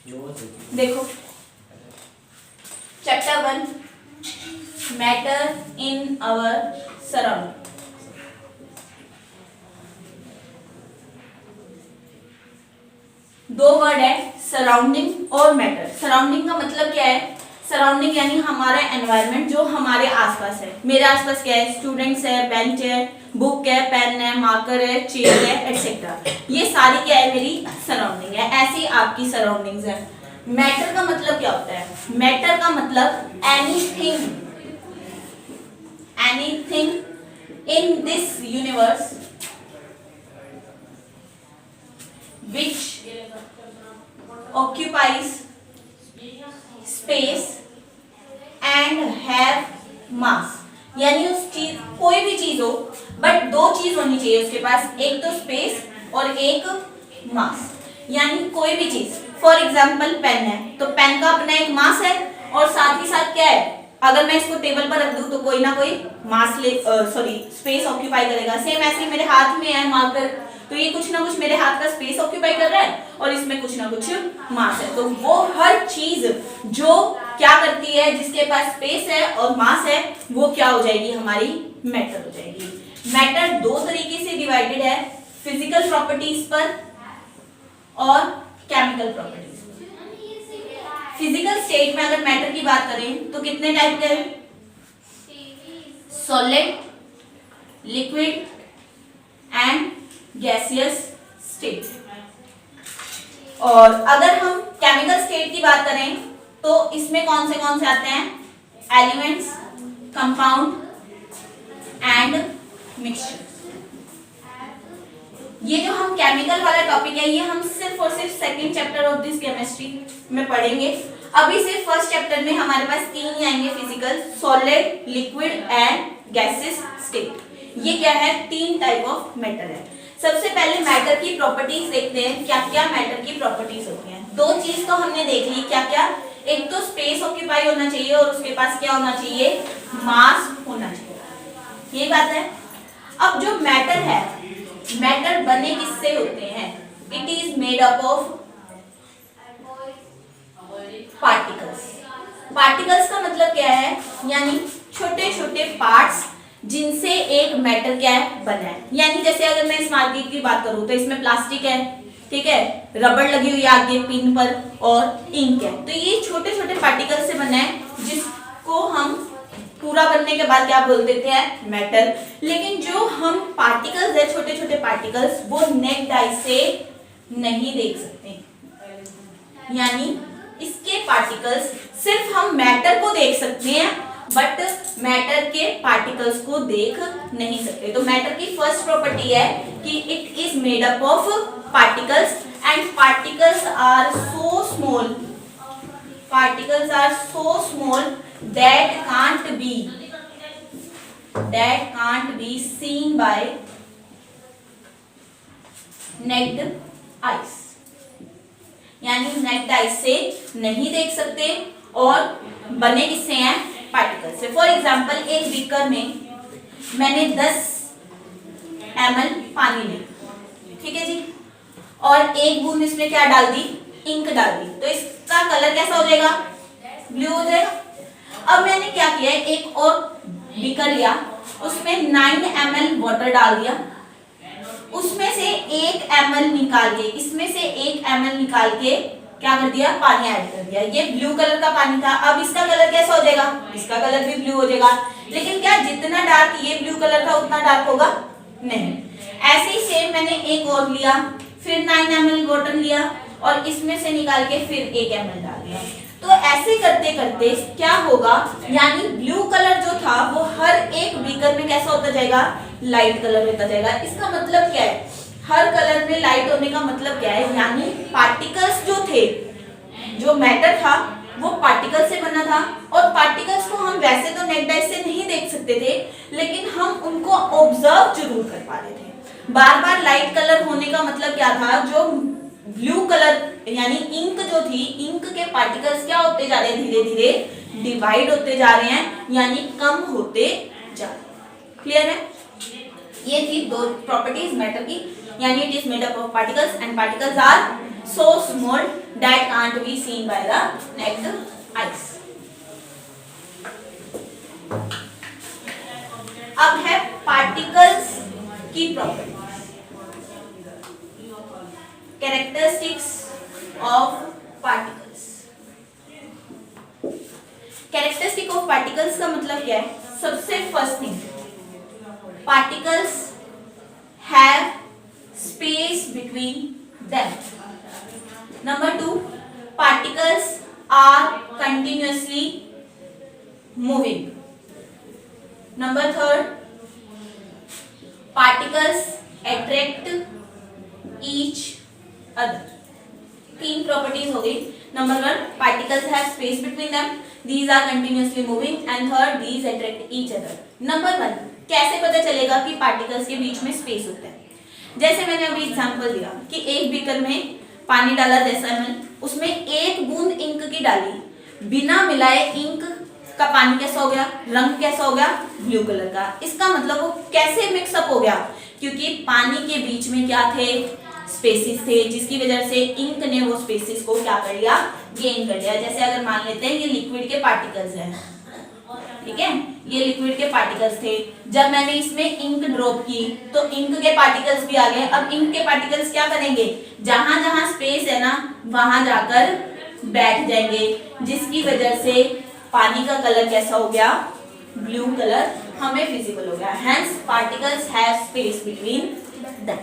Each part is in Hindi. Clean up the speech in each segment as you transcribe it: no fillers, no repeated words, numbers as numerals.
देखो chapter 1 matter in our surrounding. दो वर्ड है सराउंडिंग और मैटर। सराउंडिंग का मतलब क्या है? सराउंडिंग यानी हमारा एनवायरनमेंट जो हमारे आसपास है। मेरे आसपास क्या है? स्टूडेंट्स है, बेंच है, बुक है, पेन है, मार्कर है, चेयर है, एटसेट्रा। ये सारी क्या है? मेरी सराउंडिंग है। ऐसी आपकी सराउंडिंग्स है। मैटर का मतलब क्या होता है? मैटर का मतलब anything, anything in this universe which occupies space and have mass। यानी उस चीज, कोई भी चीज हो बट दो चीज होनी चाहिए उसके पास, एक तो स्पेस और एक मास। यानी कोई भी चीज, फॉर एग्जाम्पल पेन है तो पेन का अपना एक मास है और साथ ही साथ क्या है, अगर मैं इसको टेबल पर रख दूं तो कोई ना कोई मास स्पेस ऑक्यूपाई करेगा। सेम ऐसे मेरे हाथ में है मार्कर, तो ये कुछ ना कुछ मेरे हाथ का स्पेस ऑक्यूपाई कर रहा है और इसमें कुछ ना कुछ मास है। तो वो हर चीज जो क्या करती है, जिसके पास स्पेस है और मास है, वो क्या हो जाएगी? हमारी मैटर हो जाएगी। मैटर दो तरीके से डिवाइडेड है, फिजिकल प्रॉपर्टीज पर और केमिकल प्रॉपर्टीज। फिजिकल स्टेट में अगर मैटर की बात करें तो कितने टाइप के हैं? Solid, liquid and gaseous state. और अगर हम केमिकल स्टेट की बात करें तो इसमें कौन से आते हैं? Elements, compound and mixture. ये जो हम केमिकल वाला टॉपिक है, ये हम सिर्फ और सिर्फ second chapter of this chemistry में पढ़ेंगे। अभी सिर्फ फर्स्ट चैप्टर में हमारे पास तीन ही आएंगे, physical, solid, liquid and gaseous state. ये क्या है? तीन टाइप ऑफ मैटर है। सबसे पहले मैटर की प्रॉपर्टीज देखते हैं, क्या क्या मैटर की प्रॉपर्टीज होती हैं। दो चीज तो हमने देख ली, क्या क्या? एक तो स्पेस ऑक्यूपाई होना चाहिए और उसके पास क्या होना चाहिए? मास होना चाहिए। ये बात है। अब जो मैटर है, मैटर बने किससे होते हैं? It is made up of particles. Particles का मतलब क्या है? यानी छोटे छोटे पार्ट्स जिनसे एक मैटर क्या है? बना है। यानी जैसे अगर मैं स्मार्ट की बात करूं तो इसमें प्लास्टिक है, ठीक है, रबड़ लगी हुई है आगे पिन पर और इंक है। तो ये छोटे छोटे पार्टिकल से बना है, जिसको हम पूरा बनने के बाद क्या बोल देते हैं? मैटर। लेकिन जो हम पार्टिकल्स है, छोटे छोटे पार्टिकल्स, वो नेक्ड आई से नहीं देख सकते। यानी इसके पार्टिकल्स सिर्फ हम मैटर को देख सकते हैं बट मैटर के पार्टिकल्स को देख नहीं सकते। तो मैटर की फर्स्ट प्रॉपर्टी है कि it is made up of particles and particles are so small, particles are so small that can't be seen by naked eyes. यानी नेक्ड आईज से नहीं देख सकते और बने किससे हैं? पार्टिकल से। फॉर एग्जाम्पल एक बीकर में मैंने 10 ml पानी ली, ठीक है जी, और एक बूंद इसमें क्या डाल दी? इंक डाल दी। तो इसका कलर कैसा हो जाएगा? ब्लू हो जाएगा। अब मैंने क्या किया है, एक और बीकर लिया, उसमें 9 ml वाटर डाल दिया, उसमें से 1 ml निकाल के, इसमें से 1 ml निकाल के क्या कर दिया? पानी ऐड कर दिया। ये ब्लू कलर का पानी था। अब इसका कलर कैसा हो जाएगा? इसका कलर भी ब्लू हो जाएगा। लेकिन क्या जितना डार्क ये ब्लू कलर था उतना डार्क होगा? नहीं। ऐसे ही सेम मैंने एक और लिया, फिर 9 ml वाटर लिया और इसमें से निकाल के फिर 1 ml डाल दिया। तो ऐसे करते करते क्या होगा? यानी ब्लू कलर जो था वो हर एक बीकर में कैसा होता जाएगा? लाइट कलर होता जाएगा। इसका मतलब क्या है? हर कलर में लाइट होने का मतलब क्या है? यानी पार्टिकल्स जो थे, जो मैटर था वो पार्टिकल से बना था और पार्टिकल्स को हम वैसे तो नेक्ड आई से नहीं देख सकते थे, लेकिन हम उनको ऑब्जर्व जरूर कर पा रहे थे। बार बार लाइट कलर होने का मतलब क्या था? जो ब्लू कलर यानी इंक जो थी, इंक के पार्टिकल्स क्या होते जा रहे हैं? धीरे धीरे डिवाइड होते जा रहे हैं, यानी कम होते जा रहे हैं। क्लियर है? ये थी दो प्रॉपर्टीज मैटर की, यानी it is made up of particles and particles are so small that can't be seen by the naked eyes. अब है पार्टिकल्स की properties, characteristics of particles. Characteristic of particles का मतलब क्या है? सबसे first thing, particles have space between them. Number two, particles are continuously moving. Number third, particles attract each other. तीन प्रॉपर्टीज हो गई। Number one, particles have space between them, these are continuously moving, and third, these attract each other. Number one, कैसे पता चलेगा कि पार्टिकल्स के बीच में स्पेस होता है? जैसे मैंने अभी एग्जांपल दिया कि एक बीकर में पानी डाला डेसिमल, उसमें एक बूंद इंक की डाली, बिना मिलाए इंक का पानी कैसा हो गया? रंग कैसा हो गया? ब्लू कलर का। इसका मतलब वो कैसे मिक्सअप हो गया? क्योंकि पानी के बीच में क्या थे? स्पेसिस थे, जिसकी वजह से इंक ने वो स्पेसिस को क्या कर लिया? गेन कर लिया। जैसे अगर मान लेते हैं ये लिक्विड के पार्टिकल्स हैं, ठीक है, ये लिक्विड के पार्टिकल्स थे, जब मैंने इसमें इंक ड्रॉप की तो इंक के पार्टिकल्स भी आ गए। अब इंक के पार्टिकल्स क्या करेंगे? जहां जहां स्पेस है ना, वहां जाकर बैठ जाएंगे, जिसकी वजह से पानी का कलर कैसा हो गया? ब्लू कलर हमें विजिबल हो गया। Hence particles have space between them.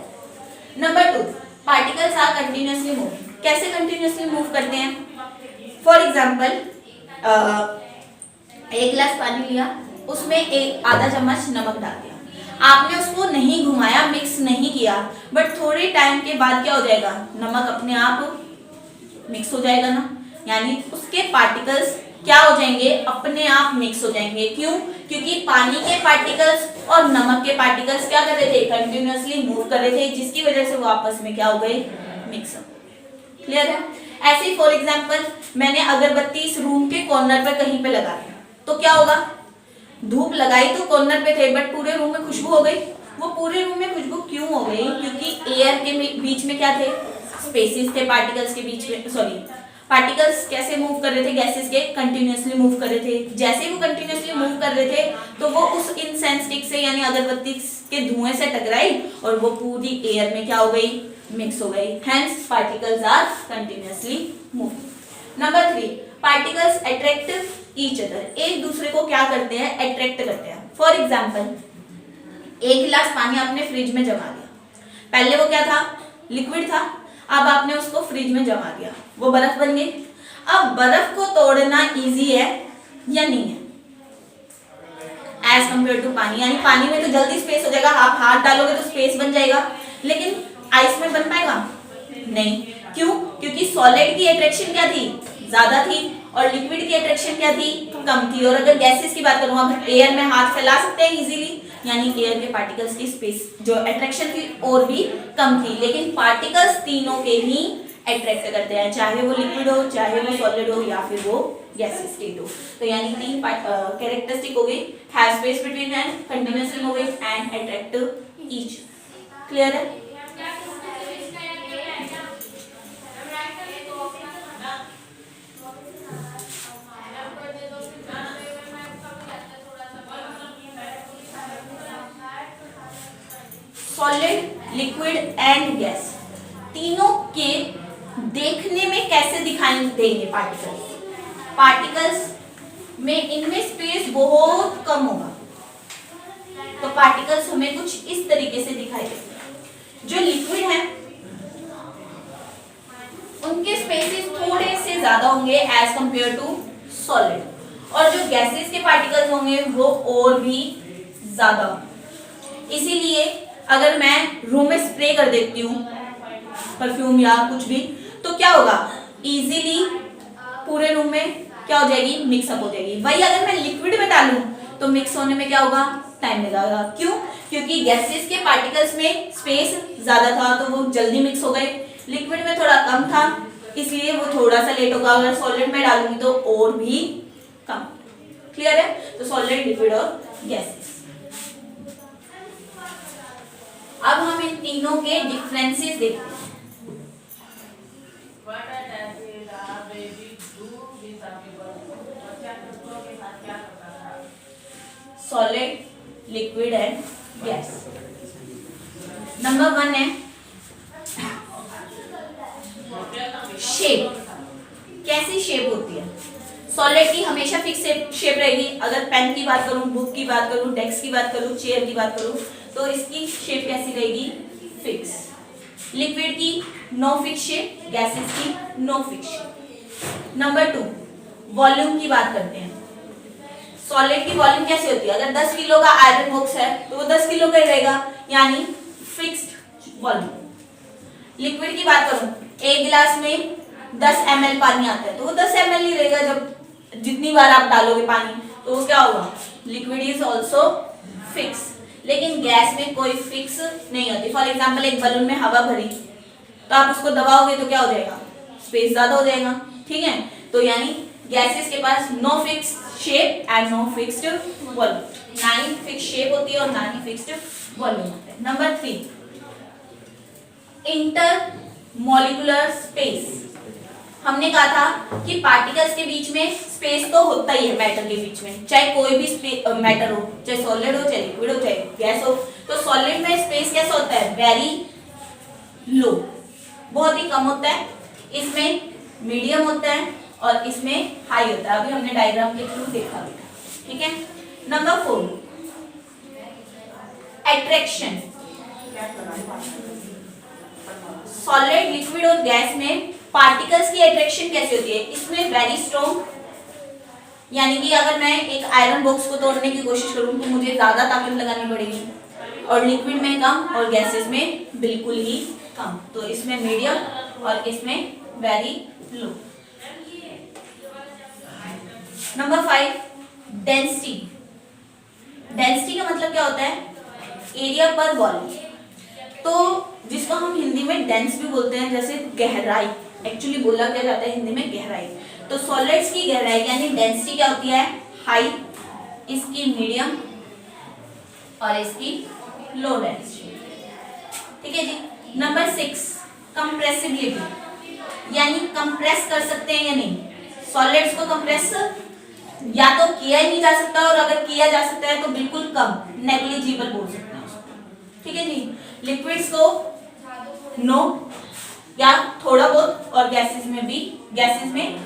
Number two, particles are continuously moving. कैसे कंटिन्यूअसली मूव करते हैं? फॉर एग्जाम्पल, एक गिलास पानी लिया, उसमें एक आधा चम्मच नमक डाल दिया, आपने उसको नहीं घुमाया, मिक्स नहीं किया, बट थोड़े टाइम के बाद क्या हो जाएगा? नमक अपने आप मिक्स हो जाएगा ना, यानी उसके पार्टिकल्स क्या हो जाएंगे? अपने आप मिक्स हो जाएंगे। क्यों? क्योंकि पानी के पार्टिकल्स और नमक के पार्टिकल्स क्या कर रहे थे? कंटिन्यूअसली मूव कर रहे थे, जिसकी वजह से वो आपस में क्या हो गए? मिक्सअप। क्लियर है? ऐसे ही फॉर एग्जांपल, मैंने अगरबत्ती इस रूम के कॉर्नर पे कहीं पे लगा दिया, तो क्या होगा? धूप लगाई तो कॉर्नर पे थे, बट पूरे रूम में खुशबू हो गई। वो पूरे रूम में खुशबू क्यों हो गई? क्योंकि एयर के बीच में क्या थे? स्पेसिस थे पार्टिकल्स के बीच में। सॉरी, पार्टिकल्स कैसे मूव कर रहे थे? गैसेस के कंटिन्यूअसली मूव कर रहे थे। जैसे वो कंटिन्यूअसली मूव कर रहे थे तो वो उस इंसेंस स्टिक से यानी अगरबत्ती के धुएं से टकराई और वो पूरी एयर में क्या हो गई? मिक्स हो गई। Hence particles are continuously moving. Number three, particles attract each other. एक दूसरे को क्या करते हैं? अट्रैक्ट करते हैं। फॉर एग्जाम्पल, एक गिलास पानी आपने फ्रिज में जमा दिया, पहले वो क्या था? लिक्विड था, अब आपने उसको फ्रिज में जमा दिया, वो बर्फ बन गई। अब बर्फ को तोड़ना इजी है या नहीं है एज कंपेयर टू पानी? यानी पानी में तो जल्दी स्पेस हो जाएगा, आप हाथ डालोगे तो स्पेस बन जाएगा, लेकिन आइस में बन पाएगा? नहीं। क्यों? क्योंकि सॉलिड की अट्रैक्शन क्या थी? ज्यादा थी, और लिक्विड की अट्रैक्शन क्या थी? कम थी। और अगर गैसेस की बात करूं, अब एयर में हाथ फैला सकते हैं इजीली, यानी एयर के पार्टिकल्स की स्पेस जो अट्रैक्शन थी और भी कम थी, लेकिन पार्टिकल्स तीनों के ही अट्रैक्ट करते हैं, चाहे वो लिक्विड हो, चाहे वो सॉलिड हो, या फिर वो गैसेस स्टेट हो। तो यानी तीन कैरेक्टरिस्टिक हो गई, have space between them, continuously moving and attract each. Clear है? सॉलिड, लिक्विड एंड गैस, तीनों के देखने में कैसे दिखाई देंगे पार्टिकल्स? पार्टिकल्स में इनमें स्पेस बहुत कम होगा, तो पार्टिकल्स हमें कुछ इस तरीके से दिखाई देंगे। जो लिक्विड है उनके स्पेसेस थोड़े से ज्यादा होंगे एज कंपेयर टू सॉलिड, और जो गैसेस के पार्टिकल्स होंगे वो और भी ज्यादा होंगे। इसीलिए अगर मैं रूम में स्प्रे कर देती हूँ परफ्यूम या कुछ भी, तो क्या होगा? इजीली पूरे रूम में क्या हो जाएगी? मिक्सअप हो जाएगी। वही अगर मैं लिक्विड में डालूं तो मिक्स होने में क्या होगा? टाइम लगेगा। क्यों? क्योंकि गैसेस के पार्टिकल्स में स्पेस ज्यादा था तो वो जल्दी मिक्स हो गए, लिक्विड में थोड़ा कम था इसलिए वो थोड़ा सा लेट होगा। अगर सॉलिड में डालूंगी तो और भी कम। क्लियर है? तो सॉलिड, लिक्विड और गैसेस। अब हम इन तीनों के डिफरेंसेस देखते हैं। Liquid and gas. नंबर 1 है शेप। कैसी शेप होती है? सॉलिड की हमेशा फिक्स शेप रहेगी। अगर पेन की बात करूं, बुक की बात करूं, डेस्क की बात करूं, चेयर की बात करूं, तो इसकी शेप कैसी रहेगी? फिक्स। लिक्विड की नो फिक्स शेप, गैसेस की no fix shape. Number 2 volume की बात करते हैं। सॉलिड की वॉल्यूम कैसी होती है? अगर 10 किलो का आयरन बॉक्स है तो वो 10 किलो का ही रहेगा, यानी फिक्स्ड वॉल्यूम। लिक्विड की बात करूं, एक गिलास में 10 ml पानी आता है तो वो 10 ml ही रहेगा। जब जितनी बार आप डालोगे पानी तो वो क्या होगा? Liquid is also fix. लेकिन गैस में कोई फिक्स नहीं होती। फॉर एग्जाम्पल एक बलून में हवा भरी तो आप उसको दबाओगे तो क्या हो जाएगा? स्पेस ज्यादा हो जाएगा, ठीक है। तो यानी गैसेस के पास no fix shape and no fixed volume. ना ही फिक्स शेप होती है और ना ही फिक्स्ड वॉल्यूम होता है। Number 3 inter molecular space. हमने कहा था कि पार्टिकल्स के बीच में स्पेस तो होता ही है मैटर के बीच में, चाहे कोई भी मैटर हो, चाहे सॉलिड हो, चाहे लिक्विड हो, चाहे गैस हो। तो सॉलिड में स्पेस कैसा होता है? वेरी लो, बहुत ही कम होता है। इसमें मीडियम होता है और इसमें हाई होता है। अभी हमने डायग्राम के थ्रू देखा भी, ठीक है। Number 4 attraction. सॉलिड, लिक्विड और गैस में पार्टिकल्स की अट्रैक्शन कैसी होती है? इसमें वेरी स्ट्रॉन्ग, यानी कि अगर मैं एक आयरन बॉक्स को तोड़ने की कोशिश करूं तो मुझे ज्यादा ताकत लगानी पड़ेगी, और लिक्विड में कम और गैसेस में बिल्कुल ही कम। तो इसमें मीडियम और इसमें very low. Number 5 density. Density का मतलब क्या होता है? एरिया पर वॉल्यूम। तो जिसको हम हिंदी में डेंस भी बोलते हैं, जैसे गहराई। एक्चुअली बोला क्या जाता है हिंदी में? गहराई। तो सॉलिड्स की गहराई यानी डेंसिटी क्या होती है? हाई, इसकी मीडियम और इसकी लो डेंसिटी, ठीक है जी। नंबर 6 कंप्रेसिबिलिटी, यानी कंप्रेस कर सकते हैं या नहीं। सॉलिड्स को कंप्रेस या तो किया ही नहीं जा सकता, और अगर किया जा सकता है तो बिल्कुल कम, नेग्लिजिबल बोल सकते हैं उसको, ठीक है जी। लिक्विड्स को नो या थोड़ा बहुत, और गैसेस में भी, गैसेस में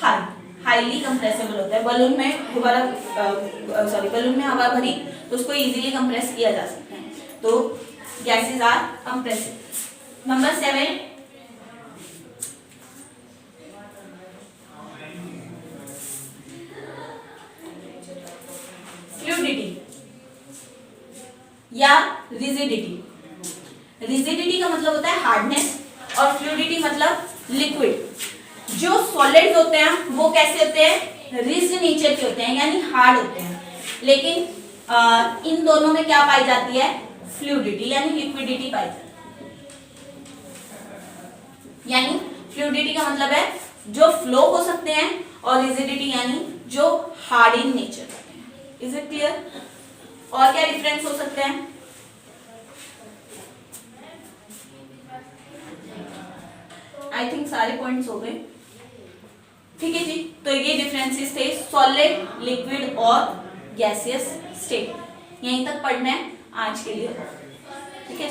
हाईली कंप्रेसिबल होता है। बलून में बलून में हवा भरी तो उसको इजीली कंप्रेस किया जा सकता है, तो gases are compressible. Number 7 fluidity या रिजिडिटी। रिजिडिटी का मतलब होता है हार्डनेस और फ्लूइडिटी मतलब लिक्विड। जो सॉलिड्स होते हैं वो कैसे होते हैं? रिजिड नेचर के होते हैं, यानी हार्ड होते हैं। लेकिन इन दोनों में क्या पाई जाती है? फ्लूइडिटी यानी लिक्विडिटी पाई जाती है। यानी फ्लूइडिटी का मतलब है जो फ्लो हो सकते हैं, और रिजिडिटी यानी जो हार्ड इन नेचर होते हैं। Is it clear? और क्या डिफरेंस हो सकता है? आई थिंक सारे पॉइंट्स हो गए, ठीक है जी। तो ये डिफरेंसेस थे सॉलिड, लिक्विड और गैसियस स्टेट। यहीं तक पढ़ना है आज के लिए, ठीक है।